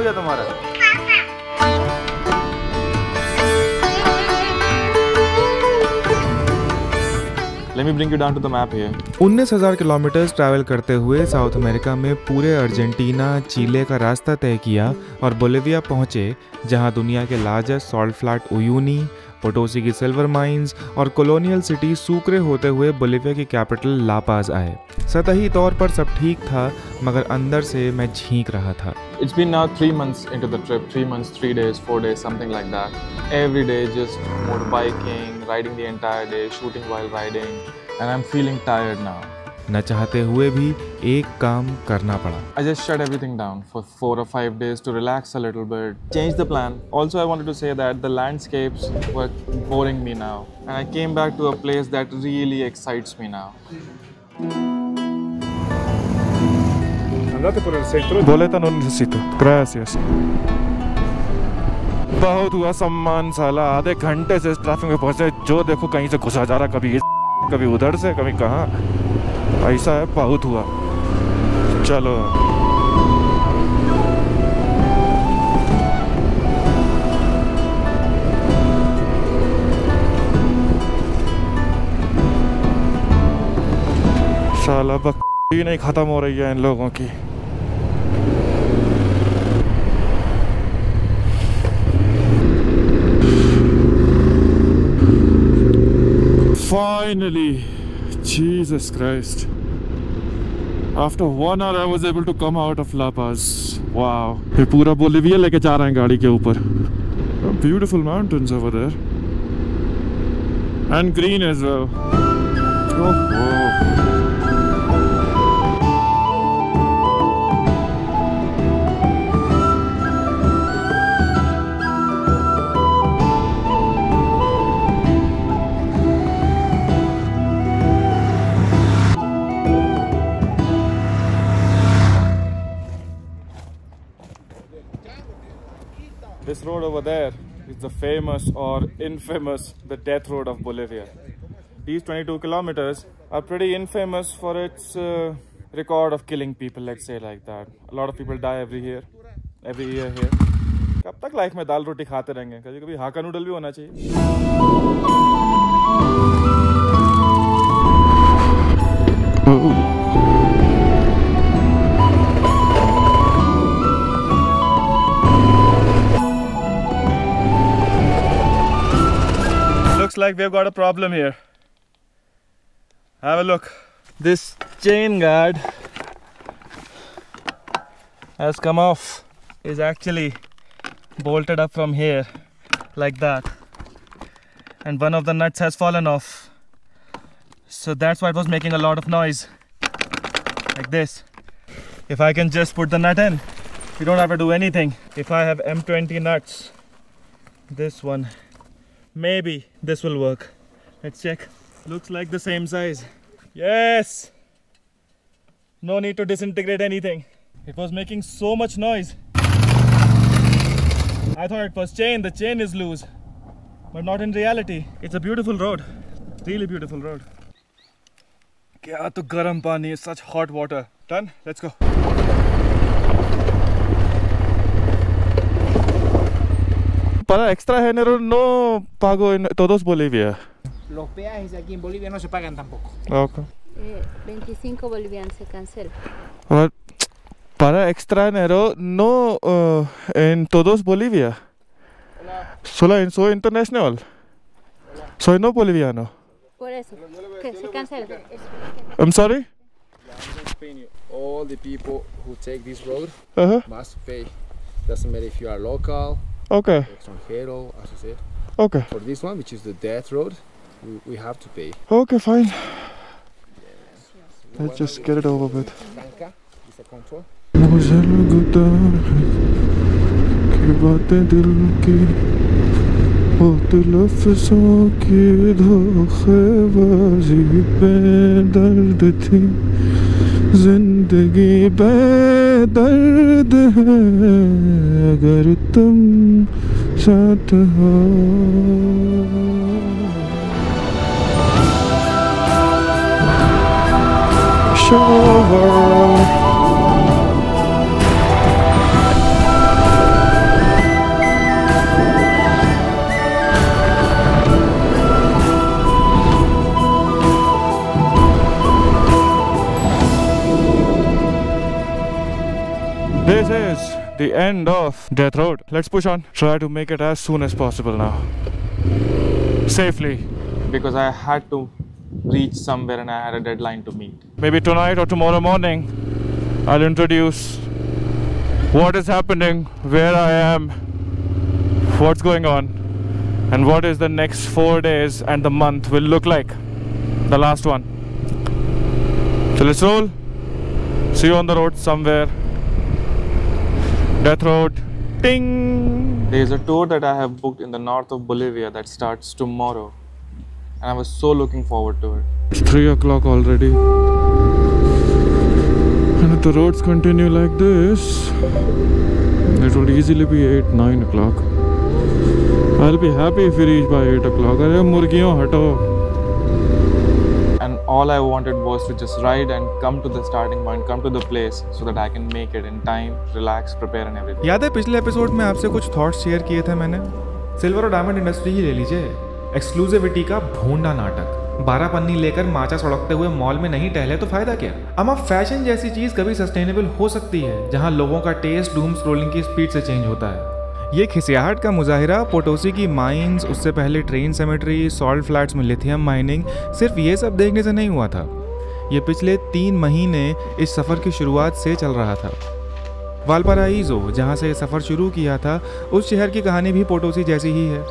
गया तुम्हारा? Let me bring you down to the map here. 19,000 kilometre travel करते हुए साउथ अमेरिका में पूरे अर्जेंटीना, चिले का रास्ता तय किया और बोलिविया पहुंचे, जहां दुनिया के largest salt flat Uyuni, Potosi की सिल्वर माइंस और कॉलोनियल सिटी सुक्रे होते हुए बोलिविया की कैपिटल लापाज आए। सतही तौर पर सब ठीक था, मगर अंदर से मैं झींक रहा था। It's been now 3 months into the trip, 3 months, 3 days, 4 days, something like that. Every day just motorbiking, riding the entire day, shooting while riding, and I'm feeling tired now. न चाहते हुए भी एक काम करना पड़ा। I just shut everything down for 4 or 5 days to relax a little bit, change the plan. Also, I wanted to say that the landscapes were boring me now, and I came back to a place that really excites me now. Andate por el centro. Boleta no necesito. Gracias. बहुत हुआ सम्मान साला, आधे घंटे से इस traffic में फंसे, जो देखो कहीं से घुसा जा रहा, कभी उधर से कभी कहाँ, ऐसा है, बहुत हुआ। चलो साला बकरी नहीं खत्म हो रही है इन लोगों की। Finally, Jesus Christ. After 1 hour I was able to come out of La Paz. Wow. ये पूरा बोलिविया लेके जा रहे हैं गाड़ी के ऊपर। Beautiful mountains over there. And green as well. Oh. This road over there is the famous or infamous the death road of Bolivia. These 22 kilometers are pretty infamous for its record of killing people, let's say like that. A lot of people die every year here. कब तक life में दाल रोटी खाते रहेंगे? कभी-कभी हाका noodle भी होना चाहिए। Looks like we've got a problem here. Have a look. This chain guard has come off. Is actually bolted up from here like that, and one of the nuts has fallen off, so that's why it was making a lot of noise like this. If I can just put the nut in, you don't have to do anything. If I have M20 nuts, this one, maybe this will work. Let's check. Looks like the same size. Yes, no need to disintegrate anything. It was making so much noise. I thought it was chain. The chain is loose, but not in reality. It's a beautiful road, really beautiful road. क्या तो गर्म पानी है, such hot water. Done? Let's go. Para extranjero no pago en todos Bolivia. Los peajes aquí en Bolivia no se pagan tampoco. Okay. 25 bolivianos se cancela. Para extranjero no en todos Bolivia. Hola. Solo soy internacional. Hola. Soy no boliviano. Por eso, que se cancela. I'm sorry? All the people who take this road Uh-huh. must pay. Doesn't matter if you are local, Okay. extranjero, as I said. Okay. For this one, which is the death road, we have to pay. Okay, fine. Let's just get it over with. Franca, is a control. मुझे लगता है कि बातें दिल की बहुत लफ्ज़ों की धोखेबाजी बेदर्द थी, जिंदगी बेदर्द है अगर तुम साथ हो। Shower. the end of Death Road. Let's push on. Try to make it as soon as possible now. Safely. Because I had to reach somewhere and I had a deadline to meet. Maybe tonight or tomorrow morning, I'll introduce what is happening, where I am, what's going on, and what is the next 4 days and the month will look like. The last one. So let's roll. See you on the road somewhere. Death Road. Ting! There is a tour that I have booked in the north of Bolivia that starts tomorrow. And I was so looking forward to it. It's 3 o'clock already. And if the roads continue like this, it will easily be 8-9 o'clock. I'll be happy if we reach by 8 o'clock. Arey murgiyon hato. And all I wanted was to just ride and come to the starting point, come to the place so that I can make it in time, relax, prepare and everything. याद है पिछले episode में आपसे कुछ thoughts share किए थे मैंने? Silver और डायमंड इंडस्ट्री ही ले लीजिए। एक्सक्लूसिविटी का भोंडा नाटक। 12 पन्नी लेकर माचा सड़कते हुए मॉल में नहीं टहले तो फायदा क्या? अमा फैशन जैसी चीज कभी सस्टेनेबल हो सकती है जहां लोगों का टेस्ट डूम स्क्रोलिंग की स्पीड से चेंज होता है। ये खिसियाहट का मुजाहिरा पोटोसी की माइंस, उससे पहले ट्रेन सेमेट्री, सॉल्ट फ्लैट्स में लिथियम माइनिंग, सिर्फ ये सब देखने से नहीं हुआ था। ये पिछले 3 महीने इस सफ़र की शुरुआत से चल रहा था। वालपराइजो, जहाँ से ये सफ़र शुरू किया था, उस शहर की कहानी भी पोटोसी जैसी ही है।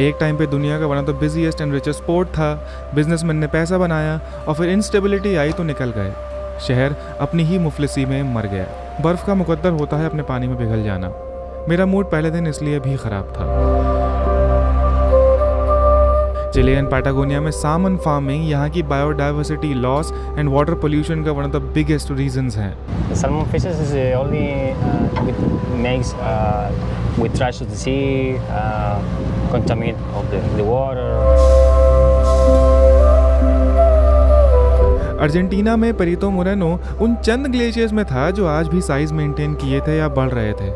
एक टाइम पे दुनिया का one of the busiest and richest port था। बिजनेसमैन ने पैसा बनाया और फिर इंस्टेबिलिटी आई तो निकल गए। शहर अपनी ही मुफलिसी में मर गया। बर्फ़ का मुकद्दर होता है अपने पानी में पिघल जाना। मेरा मूड पहले दिन इसलिए भी ख़राब था। चिलियन पैटागोनिया में सामन फार्मिंग यहाँ की biodiversity loss and water pollution का one of the biggest reasons हैं। Salmon fishes is only makes we trash to the sea, contaminate of the water. Argentina में पेरितो मोरेनो उन चंद ग्लेशियर्स में था जो आज भी साइज मेंटेन किए थे या बढ़ रहे थे।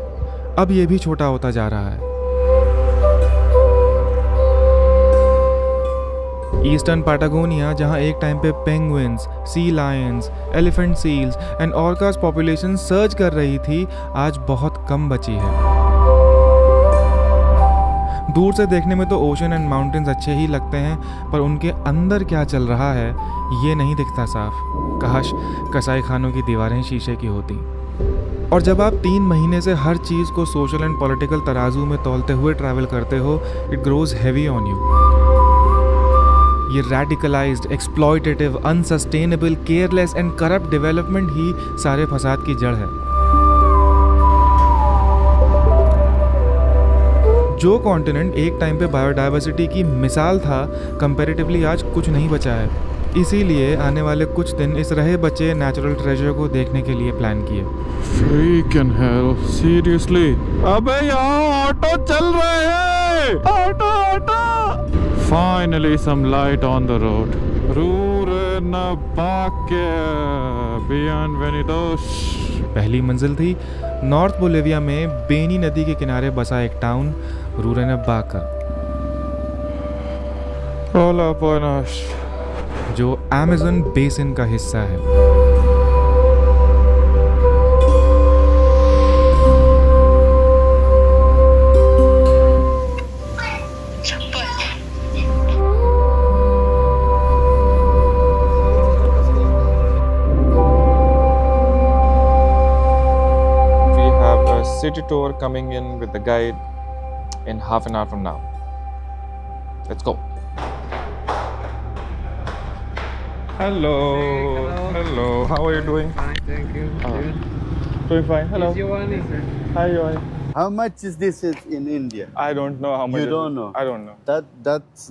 अब ये भी छोटा होता जा रहा है। ईस्टर्न पैटागोनिया, जहां एक टाइम पे penguins, sea lions, elephant seals and orcas population search कर रही थी, आज बहुत कम बची है। दूर से देखने में तो ओशन एंड माउंटेन्स अच्छे ही लगते हैं, पर उनके अंदर क्या चल रहा है ये नहीं दिखता साफ। काश कसाई खानों की दीवारें शीशे की होती। और जब आप 3 महीने से हर चीज़ को सोशल एंड पॉलिटिकल तराजू में तौलते हुए ट्रैवल करते हो, it grows heavy on you. ये radicalized, exploitative, unsustainable, careless and corrupt development ही सारे फसाद की जड़ है। जो कॉन्टिनेंट एक टाइम पे बायोडाइवर्सिटी की मिसाल था, कंपैरेटिवली आज कुछ नहीं बचा है। इसीलिए आने वाले कुछ दिन इस रहे बचे नेचुरल ट्रेजर को देखने के लिए प्लान किए। Freaking hell, seriously? अबे यहाँ ऑटो चल रहे हैं! Auto! Finally some light on the road. पहली मंजिल थी नॉर्थ बोलिविया में बेनी नदी के किनारे बसा एक टाउन, रूरेनाबाका, जो अमेज़न बेसिन का हिस्सा है। City tour coming in with the guide in half an hour from now. Let's go. Hello. Hello. How are you doing? Fine, thank you. Doing fine. Hello. Hi, Giovanni. How much is this in India? I don't know how much. You don't know? I don't know.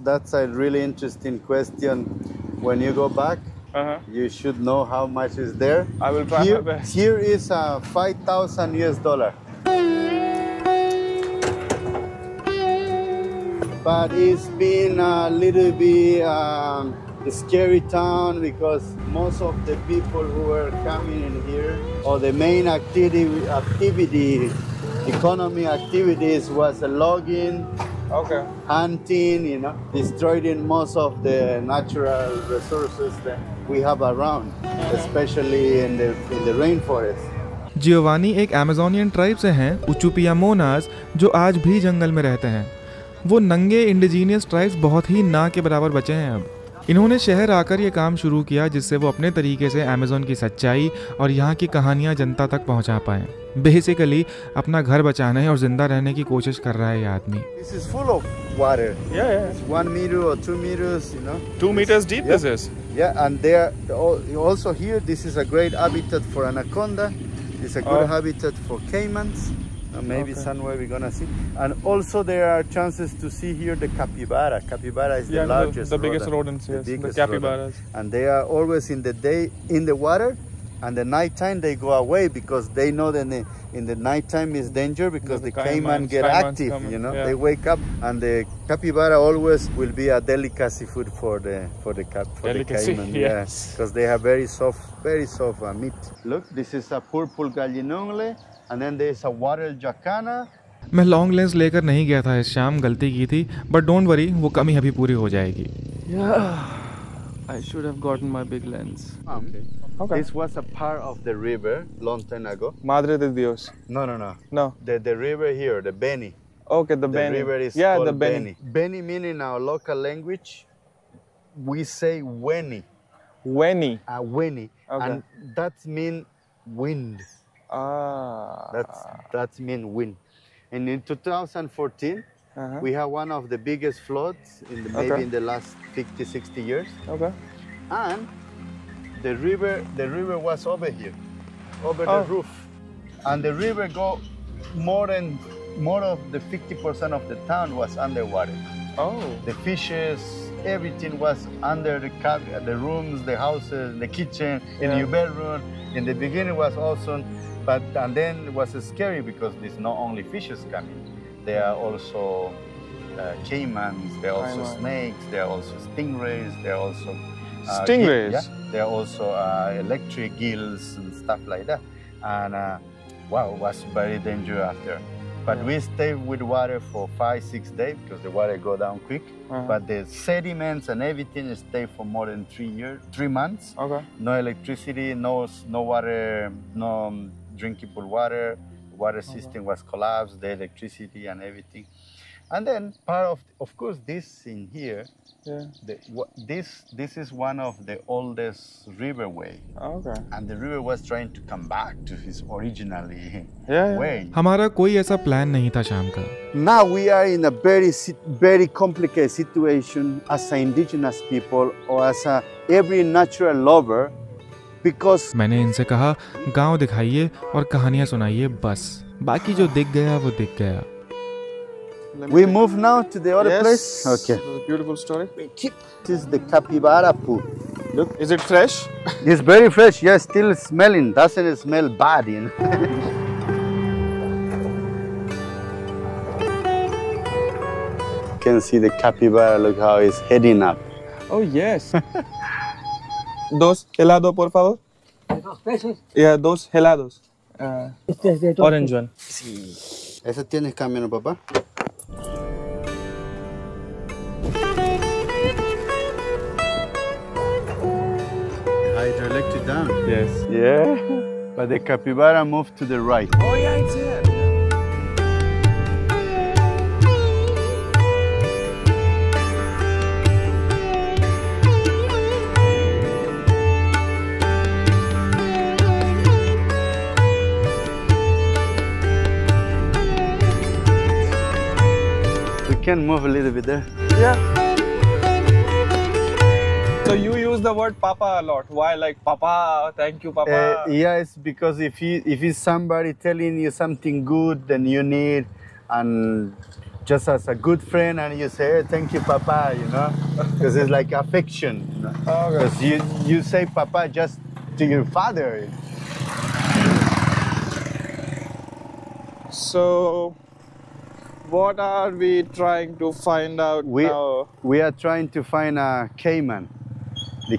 That's a really interesting question. When you go back, you should know how much is there. I will try my best. Here is $5,000 US. But it's been a little bit a scary town because most of the people who are coming in here, or the main activity, economy activities was logging, hunting, destroying most of the natural resources that we have around, especially in the rainforest. Giovanni एक Amazonian tribe से हैं, उचुपियामोनास, जो आज भी जंगल में रहते हैं। वो नंगे इंडिजीनियस ट्राइब्स बहुत ही ना के बराबर बचे हैं अब। इन्होंने शहर आकर ये काम शुरू किया जिससे वो अपने तरीके से अमेज़न की सच्चाई और यहाँ की कहानियाँ जनता तक पहुँचा पाएँ। बेसिकली अपना घर बचाने और जिंदा रहने की कोशिश कर रहा है ये आदमी। This is full of water. Yeah. It's 1 meter or 2 meters, you know. 2 meters deep this is. Yeah, and also here, this is a great habitat for anaconda. It's a good habitat for caimans. Maybe somewhere we're gonna see. And also there are chances to see here the capybara. Capybara is the largest, the biggest rodents, yes, the capybaras. And they are always in the day in the water, and the nighttime they go away because they know that in the nighttime is danger because the caiman get active. Coming, you know, they wake up, and the capybara always will be a delicacy food for the caiman. Yes, because they have very soft meat. Look, this is a purple gallinule. And then there is a water jacana. मैं long lens लेकर नहीं गया था इस शाम, गलती की थी, बट डोंट वरी, वो कमी अभी पूरी हो जाएगी। I should have gotten my big lens. Okay. This was a part of the river long time ago. Madre de Dios. No. The river here, the Beni. Okay, the Beni. The river is called the Beni. Beni meaning in our local language, we say Weni. Weni. Weni. Okay. And that means wind. That's mean wind. And in 2014, we have one of the biggest floods maybe in the last 50-60 years. Okay. And the river was over here, over the roof, and the river go more of the 50% of the town was underwater. Oh. The fishes, everything was under the rooms, the houses, the kitchen, in your bedroom. In the beginning it was awesome. And then it was scary because there's not only fishes coming. There are also caimans, there are also snakes, there are also stingrays, there are also... stingrays? There are also electric gills and stuff like that. And wow, it was very dangerous after. But we stayed with water for 5-6 days because the water go down quick. But the sediments and everything stay for more than 3 months. Okay. No electricity, no water, no drinkable water. Water system was collapsed, the electricity and everything. And then part of course, this in here, this is one of the oldest riverway. Okay. And the river was trying to come back to his originally way. हमारा कोई ऐसा plan नहीं था शाम का। Now we are in a very complicated situation as an indigenous people or as every natural lover. Because मैंने इनसे कहा गांव दिखाइए और कहानियां सुनाइए बस, बाकी जो दिख गया वो दिख गया। We move now to the other place. Okay. Beautiful story. This is the capybara poo. Look, is it fresh? It's very fresh. Yes, still smelling. Doesn't smell bad, you know. You can see the capybara. Look how it's heading up. Oh yes. Dos helado, por favor. $2 pesos. Yeah, dos helados. Este es de Orange one. Sí. ¿Ese tienes camino, papá? Hydroelectric dam. Yes. Yeah. But the capybara moved to the right. Oh yeah, it's here. Can move a little bit there. Yeah. So you use the word papa a lot. Why? Like papa, thank you papa. Yeah, it's because if it's somebody telling you something good then you need, and just as a good friend, and you say, hey, thank you papa, you know, because it's like affection. You know? Because you say papa just to your father. So what are we trying to find out now? We are trying to find a caiman.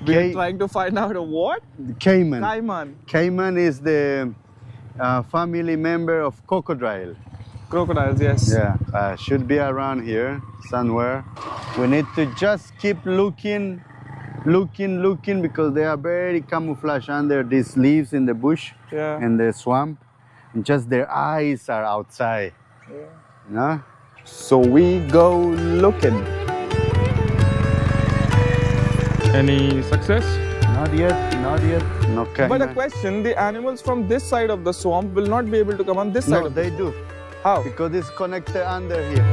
We are trying to find out a what? The caiman. Caiman. Caiman is the family member of crocodile. Crocodiles, yes. Yeah, should be around here somewhere. We need to just keep looking because they are very camouflaged under these leaves in the bush, in the swamp. Just their eyes are outside. Yeah. You know? So we go looking. Any success? Not yet, not yet. No caiman. But a question, the animals from this side of the swamp will not be able to come on this side No, of they do. How? Because it's connected under here.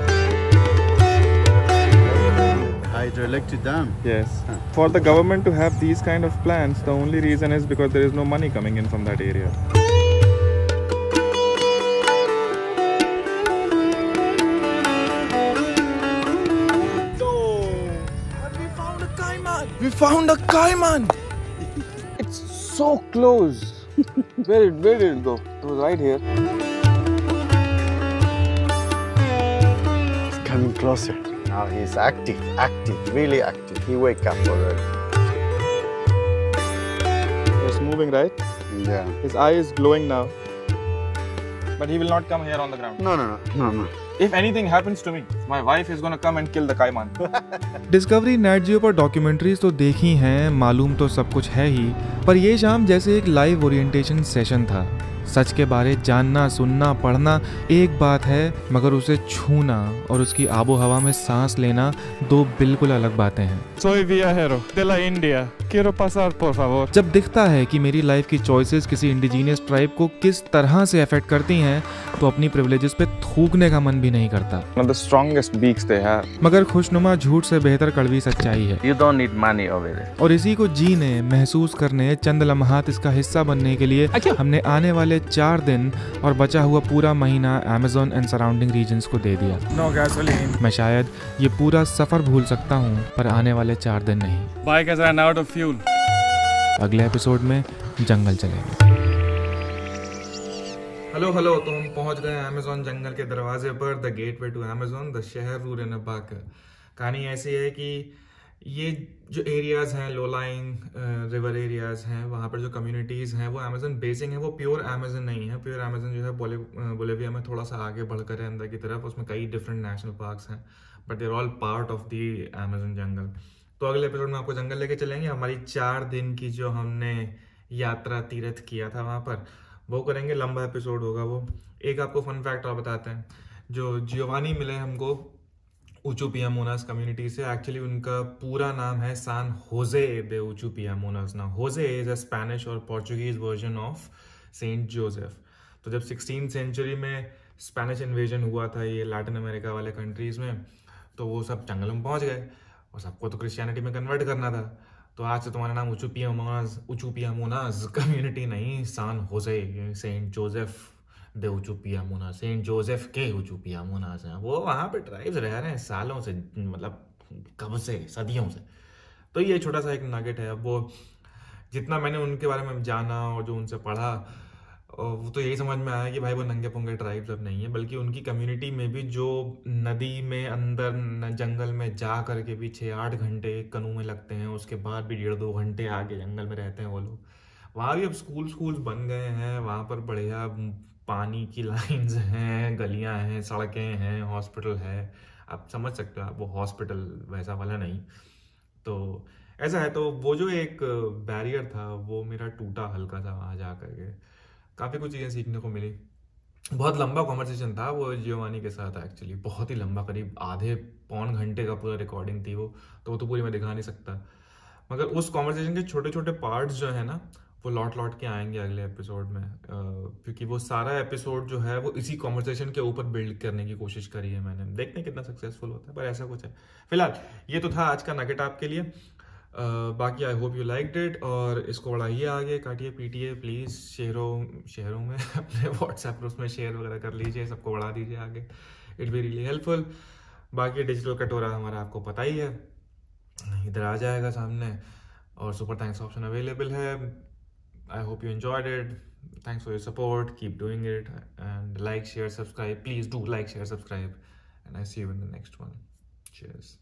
Hydroelectric dam. Yes. For the government to have these kind of plans, the only reason is because there is no money coming in from that area. We found a caiman! It's so close. Where did it go? It was right here. It's coming closer. Now he's active, really active. He wake up already. It's moving, right? Yeah. His eye is glowing now. But he will not come here on the ground. No. If anything happens to me, my wife is gonna come and kill the caiman. Discovery Nat Geo पर documentaries तो देखी हैं, मालूम तो सब कुछ है ही, पर ये शाम जैसे एक लाइव ओरिएंटेशन सेशन था। सच के बारे जानना, सुनना, पढ़ना एक बात है, मगर उसे छूना और उसकी आबो हवा में सांस लेना दो बिल्कुल अलग बातें हैं। Soy viajero de la India. Quiero pasar, por favor. जब दिखता है कि मेरी लाइफ की चॉइसेस किसी इंडिजीनियस ट्राइब को किस तरह से अफेक्ट करती हैं, तो अपनी प्रिविलेजेस पे थूकने का मन भी नहीं करता। One of the strongest beaks they have. मगर खुशनुमा झूठ से बेहतर कड़वी सच्चाई है। You don't need money over there. और इसी को जीने, महसूस करने, चंद लम्हात इसका हिस्सा बनने के लिए हमने आने वाले 4 दिन और बचा हुआ पूरा महीना अमेज़न एंड सराउंडिंग रीजन्स को दे दिया। No gasoline. मैं शायद ये पूरा सफर भूल सकता हूँ, पर आने वाले 4 दिन नहीं। Bike has run out of fuel. अगले एपिसोड में जंगल चलेंगे। हेलो तो हम पहुंच गए अमेज़न जंगल के दरवाजे पर, the gateway to Amazon, the शहर रूरेनबाक। कहानी ऐसी है कि ये जो एरियाज़ हैं, लो लाइंग रिवर एरियाज़ हैं, वहाँ पर जो कम्युनिटीज़ हैं वो अमेज़न बेसिंग है। वो प्योर अमेज़न नहीं है। प्योर अमेज़न जो है बोलिविया में थोड़ा सा आगे बढ़कर है अंदर की तरफ। उसमें कई डिफरेंट नेशनल पार्क्स हैं, but they're all part of the Amazon jungle. तो अगले एपिसोड में आपको जंगल लेके चलेंगे। हमारी 4 दिन की जो हमने यात्रा तीर्थ किया था वहाँ पर, वो करेंगे। लंबा एपिसोड होगा वो। एक आपको फन फैक्ट और बताते हैं। जो जियोवानी मिले हमको उचुपियामोनास कम्युनिटी से, एक्चुअली उनका पूरा नाम है सान होजे दे उचुपियामोनास। ना होजे इज अ स्पेनिश और Portuguese version of Saint Joseph. तो जब 16th सेंचुरी में स्पेनिश इन्वेजन हुआ था ये लैटिन अमेरिका वाले कंट्रीज में, तो वो सब जंगलों में पहुंच गए और सबको तो क्रिश्चियनिटी में कन्वर्ट करना था। तो आज से तुम्हारा नाम उचुपियामोनास कम्युनिटी नहीं, सान होजे सेंट जोसेफ दे उचुपियामोनास, सेंट जोसेफ के उचुपियामोनास हैं। वो वहाँ पे ट्राइब्स रह रहे हैं सालों से, मतलब कब से, सदियों से। तो ये छोटा सा एक नगेट है। अब वो जितना मैंने उनके बारे में जाना और जो उनसे पढ़ा, वो तो यही समझ में आया कि भाई वो नंगे पुंगे ट्राइब्स अब नहीं है, बल्कि उनकी कम्युनिटी में भी जो नदी में अंदर जंगल में जा करके भी 6-8 घंटे कनू में लगते हैं, उसके बाद भी 1.5-2 घंटे आगे जंगल में रहते हैं वो लोग। वहाँ भी अब स्कूल्स बन गए हैं, वहाँ पर बढ़िया पानी की लाइंस हैं, गलियाँ हैं, सड़कें हैं, हॉस्पिटल है। आप समझ सकते हो, आप वो हॉस्पिटल वैसा वाला नहीं। तो ऐसा है। तो वो जो एक बैरियर था वो मेरा टूटा हल्का सा वहाँ जा करके। काफ़ी कुछ चीज़ें सीखने को मिली। बहुत लंबा कॉन्वर्सेशन था वो जियोवानी के साथ, एक्चुअली बहुत ही लंबा, करीब आधे-पौन घंटे का पूरा रिकॉर्डिंग थी वो। तो वो तो पूरी मैं दिखा नहीं सकता, मगर उस कॉन्वर्सेशन के छोटे छोटे पार्ट्स जो है ना, वो लौट के आएंगे अगले एपिसोड में, क्योंकि वो सारा एपिसोड जो है वो इसी कॉन्वर्सेशन के ऊपर बिल्ड करने की कोशिश करी है मैंने। देखते हैं कितना सक्सेसफुल होता है, पर ऐसा कुछ है। फिलहाल ये तो था आज का नगेट आपके लिए। बाकी I hope you liked it, और इसको बढ़ाइए आगे, काटिए पीटिए प्लीज़। शहरों में अपने व्हाट्सएप ग्रुप्स में शेयर वगैरह कर लीजिए, सबको बढ़ा दीजिए आगे। It be really helpful. बाकी डिजिटल कटोरा हमारा आपको पता ही है, इधर आ जाएगा सामने, और सुपर थैंक्स ऑप्शन अवेलेबल है। I hope you enjoyed it. Thanks for your support. Keep doing it. And like, share, subscribe. Please do like, share, subscribe. And I see you in the next one. Cheers.